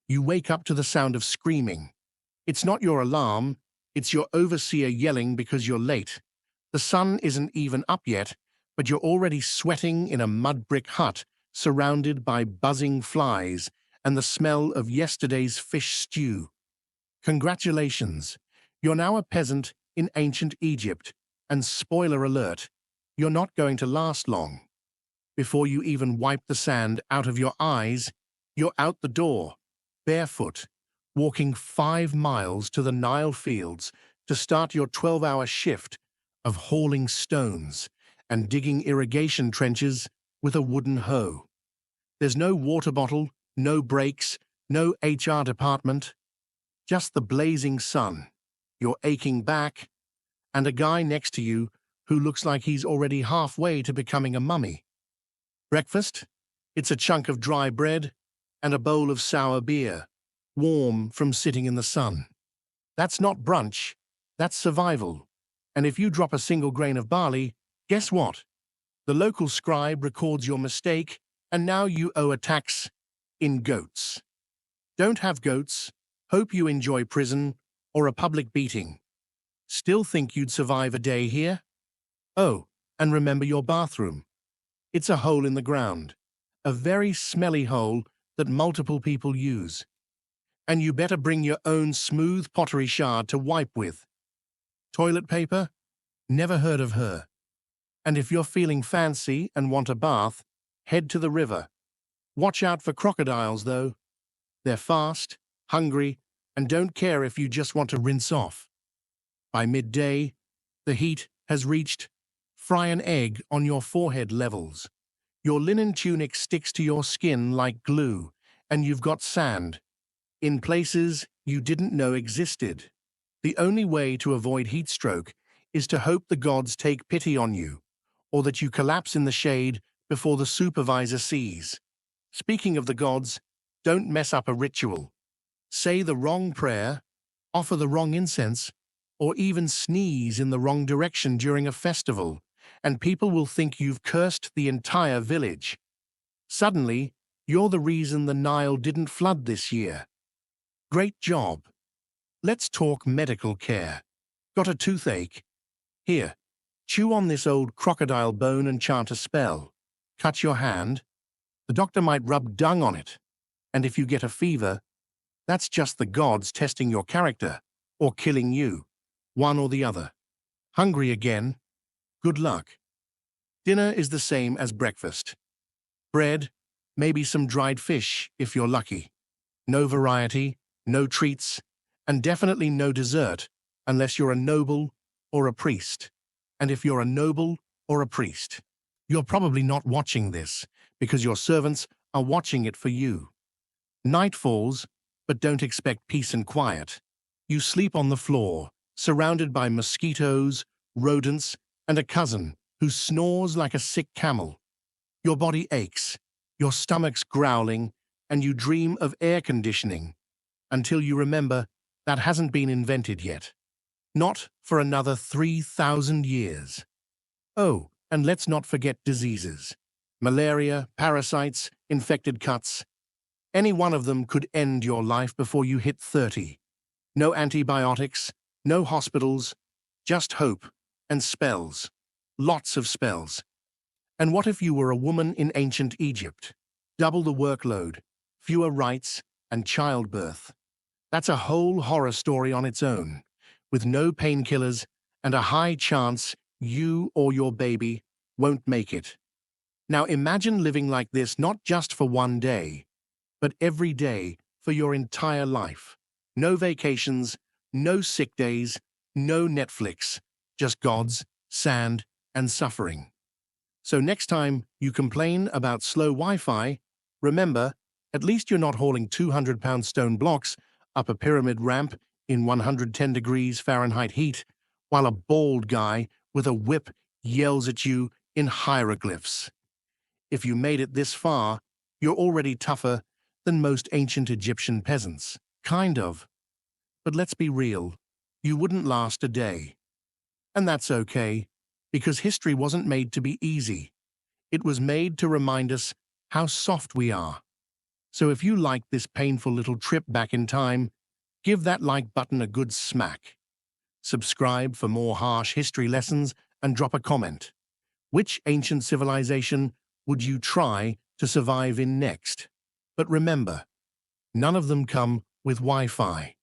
You wake up to the sound of screaming. It's not your alarm, it's your overseer yelling because you're late. The sun isn't even up yet, but you're already sweating in a mud brick hut surrounded by buzzing flies and the smell of yesterday's fish stew. Congratulations, you're now a peasant in ancient Egypt, and spoiler alert, you're not going to last long. Before you even wipe the sand out of your eyes, you're out the door, barefoot, walking 5 miles to the Nile fields to start your 12-hour shift of hauling stones and digging irrigation trenches with a wooden hoe. There's no water bottle, no breaks, no HR department, just the blazing sun, your aching back, and a guy next to you who looks like he's already halfway to becoming a mummy. Breakfast? It's a chunk of dry bread and a bowl of sour beer, warm from sitting in the sun. That's not brunch, that's survival. And if you drop a single grain of barley, guess what? The local scribe records your mistake, and now you owe a tax in goats. Don't have goats, hope you enjoy prison or a public beating. Still think you'd survive a day here? Oh, and remember your bathroom. It's a hole in the ground, a very smelly hole that multiple people use. And you better bring your own smooth pottery shard to wipe with. Toilet paper? Never heard of her. And if you're feeling fancy and want a bath, head to the river. Watch out for crocodiles, though. They're fast, hungry, and don't care if you just want to rinse off. By midday, the heat has reached fry an egg on your forehead levels. Your linen tunic sticks to your skin like glue, and you've got sand in places you didn't know existed. The only way to avoid heat stroke is to hope the gods take pity on you, or that you collapse in the shade before the supervisor sees. Speaking of the gods, don't mess up a ritual. Say the wrong prayer, offer the wrong incense, or even sneeze in the wrong direction during a festival, and people will think you've cursed the entire village. Suddenly, you're the reason the Nile didn't flood this year. Great job. Let's talk medical care. Got a toothache? Here, chew on this old crocodile bone and chant a spell. Cut your hand. The doctor might rub dung on it. And if you get a fever, that's just the gods testing your character, or killing you, one or the other. Hungry again? Good luck. Dinner is the same as breakfast. Bread, maybe some dried fish if you're lucky. No variety, no treats, and definitely no dessert unless you're a noble or a priest. And if you're a noble or a priest, you're probably not watching this because your servants are watching it for you. Night falls, but don't expect peace and quiet. You sleep on the floor, surrounded by mosquitoes, rodents, and a cousin who snores like a sick camel. Your body aches, your stomach's growling, and you dream of air conditioning until you remember that hasn't been invented yet. Not for another 3,000 years. Oh, and let's not forget diseases. Malaria, parasites, infected cuts. Any one of them could end your life before you hit 30. No antibiotics, no hospitals, just hope and spells. Lots of spells. And what if you were a woman in ancient Egypt? Double the workload, fewer rights, and childbirth. That's a whole horror story on its own, with no painkillers and a high chance you or your baby won't make it. Now imagine living like this not just for one day, but every day for your entire life. No vacations, no sick days, no Netflix, just gods, sand, and suffering. So next time you complain about slow Wi-Fi, remember, at least you're not hauling 200-pound stone blocks up a pyramid ramp in 110 degrees Fahrenheit heat, while a bald guy with a whip yells at you in hieroglyphs. If you made it this far, you're already tougher than most ancient Egyptian peasants. Kind of. But let's be real, you wouldn't last a day. And that's okay, because history wasn't made to be easy. It was made to remind us how soft we are. So if you liked this painful little trip back in time, give that like button a good smack. Subscribe for more harsh history lessons and drop a comment. Which ancient civilization would you try to survive in next? But remember, none of them come with Wi-Fi.